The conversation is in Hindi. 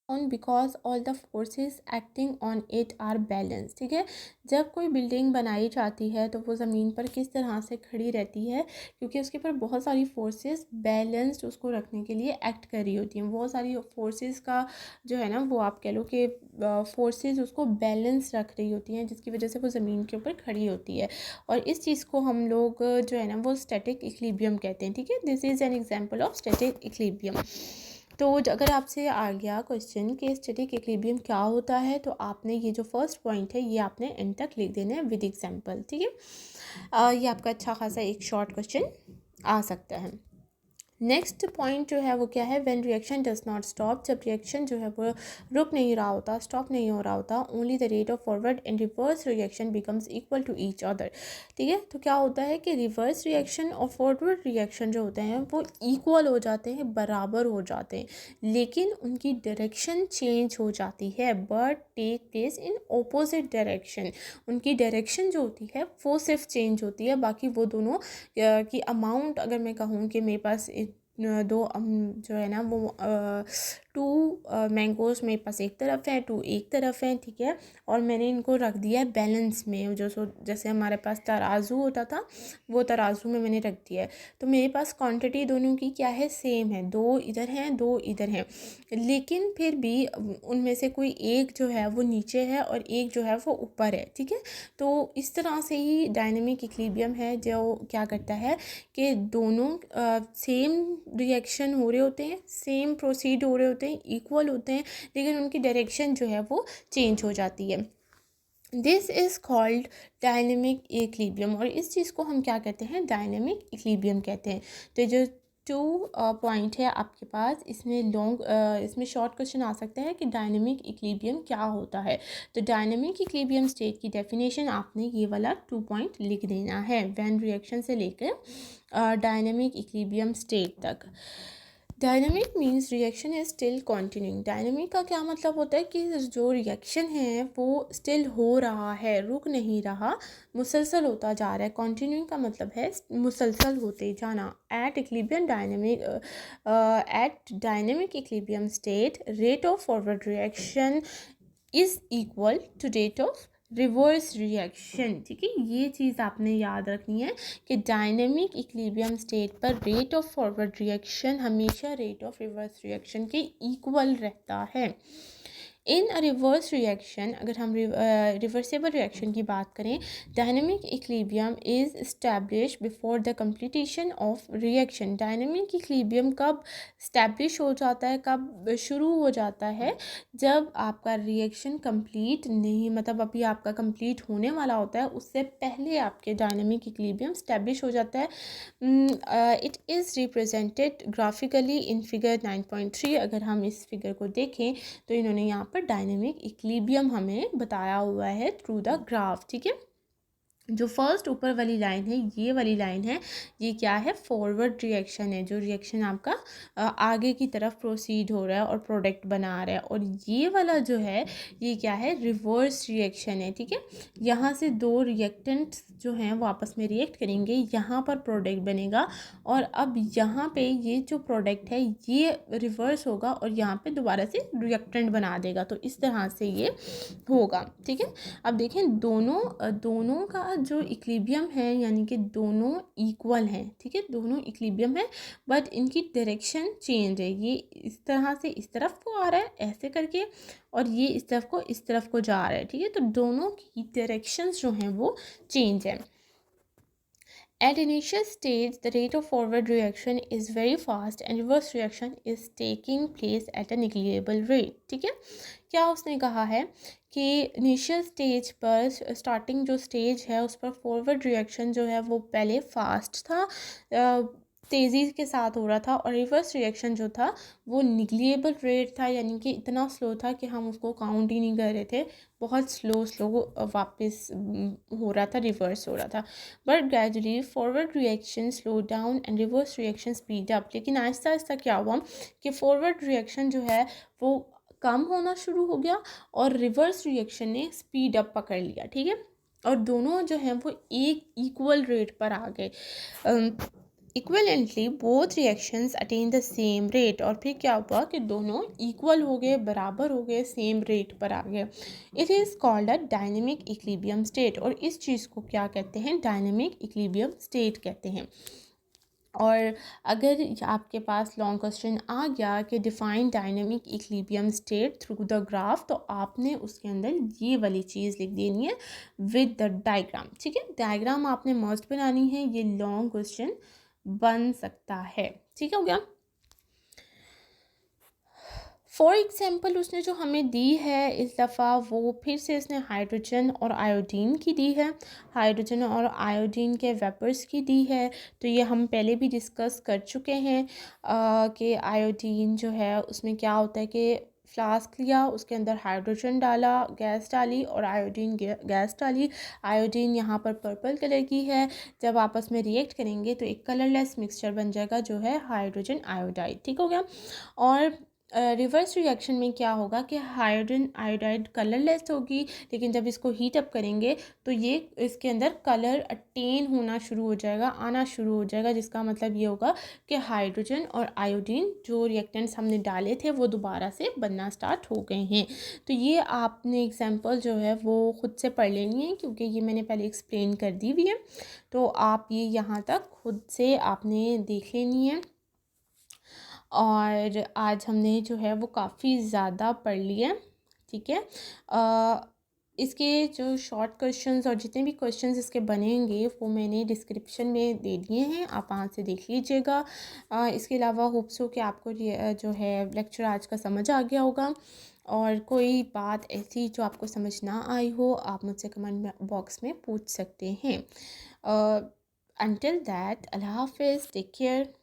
On because all the forces acting on it are balance. ठीक है, जब कोई बिल्डिंग बनाई जाती है तो वो ज़मीन पर किस तरह से खड़ी रहती है, क्योंकि उसके ऊपर बहुत सारी फोर्सेस बैलेंस्ड उसको रखने के लिए एक्ट कर रही होती हैं। बहुत सारी फोर्सेस का जो है ना, वो आप कह लो कि फोर्सेस उसको बैलेंस रख रही होती हैं, जिसकी वजह से वो ज़मीन के ऊपर खड़ी होती है। और इस चीज़ को हम लोग जो है ना वो स्टैटिक इक्विलिब्रियम कहते हैं। ठीक है, this is an example of static equilibrium. तो अगर आपसे आ गया क्वेश्चन कि स्टैटिक इक्विलिब्रियम क्या होता है, तो आपने ये जो फर्स्ट पॉइंट है ये आपने एंड तक लिख देना है विद एग्जांपल। ठीक है, ये आपका अच्छा खासा एक शॉर्ट क्वेश्चन आ सकता है। नेक्स्ट पॉइंट जो है वो क्या है, when reaction does not stop, जब रिएक्शन जो है वो रुक नहीं रहा होता, स्टॉप नहीं हो रहा होता, only the rate of forward and reverse reaction becomes equal to each other. ठीक है, तो क्या होता है कि रिवर्स रिएक्शन और फॉरवर्ड रिएक्शन जो होते हैं वो इक्वल हो जाते हैं, बराबर हो जाते हैं, लेकिन उनकी डायरेक्शन चेंज हो जाती है, but take place in opposite direction. उनकी डायरेक्शन जो होती है वो सिर्फ चेंज होती है, बाकी वो दोनों की अमाउंट, अगर मैं कहूँ कि मेरे पास दो जो है ना वो 2 मैंगोज़ मेरे पास एक तरफ है, 2 एक तरफ है। ठीक है, और मैंने इनको रख दिया है बैलेंस में, जैसे हमारे पास तराजू होता था, वो तराजू में मैंने रख दिया है। तो मेरे पास क्वांटिटी दोनों की क्या है, सेम है, 2 इधर हैं 2 इधर हैं, लेकिन फिर भी उनमें से कोई एक जो है वो नीचे है और एक जो है वो ऊपर है। ठीक है, तो इस तरह से ही डायनेमिक इक्विलिब्रियम है, जो क्या करता है कि दोनों सेम रिएक्शन हो रहे होते हैं, सेम प्रोसीड हो रहे होते हैं, इक्वल होते हैं, लेकिन उनकी डायरेक्शन जो है वो चेंज हो जाती है। This is called dynamic equilibrium, और इस चीज़ को हम क्या कहते हैं, डायनेमिक इक्विलिब्रियम कहते हैं। तो जो 2 पॉइंट है आपके पास, इसमें शॉर्ट क्वेश्चन आ सकता है कि डायनेमिक इक्विलिब्रियम क्या होता है। तो डायनेमिक इक्विलिब्रियम स्टेट की डेफिनेशन आपने ये वाला 2 पॉइंट लिख देना है, व्हेन रिएक्शन से लेकर डायनेमिक इक्विलिब्रियम स्टेट तक। Dynamic means reaction is still continuing. Dynamic का क्या मतलब होता है कि जो रिएक्शन है वो स्टिल हो रहा है, रुक नहीं रहा, मुसलसल होता जा रहा है। कॉन्टिन्यूइंग का मतलब है मुसलसल होते जाना। At dynamic equilibrium state, rate of forward reaction is equal to rate of reverse reaction. ठीक है, ये चीज़ आपने याद रखनी है कि डायनेमिक इक्विलिब्रियम स्टेट पर रेट ऑफ फॉरवर्ड रिएक्शन हमेशा रेट ऑफ रिवर्स रिएक्शन के इक्वल रहता है। इन अ रिवर्स रिएक्शन, अगर हम रिवर्सेबल रिएक्शन की बात करें, dynamic equilibrium is establish before the completion of reaction. Dynamic equilibrium कब इस्टेब्लिश हो जाता है, कब शुरू हो जाता है, जब आपका रिएक्शन कंप्लीट नहीं, मतलब अभी आपका कंप्लीट होने वाला होता है, उससे पहले आपके डायनेमिक इक्विलिब्रियम इस्टेब्लिश हो जाता है। It is represented graphically in figure 9.3। अगर हम इस फिगर को देखें तो इन्होंने यहाँ पर डायनेमिक इक्विलिब्रियम हमें बताया हुआ है थ्रू द ग्राफ। ठीक है, जो फर्स्ट ऊपर वाली लाइन है, ये वाली लाइन है, ये क्या है, फॉरवर्ड रिएक्शन है, जो रिएक्शन आपका आगे की तरफ प्रोसीड हो रहा है और प्रोडक्ट बना रहा है। और ये वाला जो है ये क्या है, रिवर्स रिएक्शन है। ठीक है, यहाँ से 2 रिएक्टेंट्स जो हैं वो आपस में रिएक्ट करेंगे, यहाँ पर प्रोडक्ट बनेगा, और अब यहाँ पे ये जो प्रोडक्ट है ये रिवर्स होगा और यहाँ पे दोबारा से रिएक्टेंट बना देगा। तो इस तरह से ये होगा। ठीक है, अब देखें दोनों का जो इक्विलिब्रियम है, यानी कि दोनों इक्वल हैं। ठीक है, दोनों इक्विलिब्रियम है, बट इनकी डायरेक्शन चेंज है। ये इस तरह से इस तरफ को आ रहा है ऐसे करके, और ये इस तरफ को जा रहा है। ठीक है, तो दोनों की डायरेक्शंस जो हैं वो चेंज है। At initial stage, the rate of forward reaction is very fast and reverse reaction is taking place at a negligible rate. ठीक है, क्या उसने कहा है कि इनिशियल स्टेज पर, स्टार्टिंग जो स्टेज है उस पर फॉरवर्ड रिएक्शन जो है वो पहले फास्ट था, तेज़ी के साथ हो रहा था, और रिवर्स रिएक्शन जो था वो निगलिएबल रेट था, यानी कि इतना स्लो था कि हम उसको काउंट ही नहीं कर रहे थे, बहुत स्लो वापस हो रहा था, रिवर्स हो रहा था। But gradually forward reaction slow down and reverse reaction speed up. लेकिन आहिस्ता आहिस्ता क्या हुआ कि फॉरवर्ड रिएक्शन जो है वो कम होना शुरू हो गया और रिवर्स रिएक्शन ने स्पीड अप पकड़ लिया। ठीक है, और दोनों जो हैं वो एक इक्वल रेट पर आ गए। Equivalently both reactions attain the same rate, और फिर क्या हुआ कि दोनों इक्वल हो गए, बराबर हो गए, सेम रेट पर आ गए। It is called a dynamic equilibrium state, और इस चीज़ को क्या कहते हैं, डायनेमिक इक्विलिब्रियम स्टेट कहते हैं। और अगर आपके पास लॉन्ग क्वेश्चन आ गया कि define dynamic equilibrium state through the graph, तो आपने उसके अंदर ये वाली चीज़ लिख देनी है विद द डायग्राम। ठीक है, डायग्राम आपने मस्ट बनानी है, ये लॉन्ग क्वेश्चन बन सकता है। ठीक हो गया। फॉर एग्ज़ाम्पल उसने जो हमें दी है इस दफ़ा, वो फिर से इसने हाइड्रोजन और आयोडीन की दी है, हाइड्रोजन और आयोडीन के वेपर्स की दी है। तो ये हम पहले भी डिस्कस कर चुके हैं कि आयोडीन जो है उसमें क्या होता है कि फ्लास्क लिया, उसके अंदर हाइड्रोजन डाला, गैस डाली और आयोडीन गैस डाली। आयोडीन यहाँ पर पर्पल कलर की है, जब आपस में रिएक्ट करेंगे तो एक कलरलेस मिक्सचर बन जाएगा जो है हाइड्रोजन आयोडाइड। ठीक हो गया। और रिवर्स रिएक्शन में क्या होगा कि हाइड्रोजन आयोडाइड कलरलेस होगी, लेकिन जब इसको हीट अप करेंगे तो ये इसके अंदर कलर अटेन होना शुरू हो जाएगा, आना शुरू हो जाएगा, जिसका मतलब ये होगा कि हाइड्रोजन और आयोडीन जो रिएक्टेंट्स हमने डाले थे वो दोबारा से बनना स्टार्ट हो गए हैं। तो ये आपने एग्जांपल जो है वो ख़ुद से पढ़ लेनी है, क्योंकि ये मैंने पहले एक्सप्लेन कर दी हुई है, तो आप ये यहाँ तक खुद से आपने देख लेनी है। और आज हमने जो है वो काफ़ी ज़्यादा पढ़ लिया। ठीक है, इसके जो शॉर्ट क्वेश्चंस और जितने भी क्वेश्चंस इसके बनेंगे वो मैंने डिस्क्रिप्शन में दे दिए हैं, आप वहाँ से देख लीजिएगा। इसके अलावा होप्स हो कि आपको जो है लेक्चर आज का समझ आ गया होगा, और कोई बात ऐसी जो आपको समझ ना आई हो आप मुझसे कमेंट बॉक्स में पूछ सकते हैं। अंटिल दैट, अल्लाह हाफिज़, टेक केयर।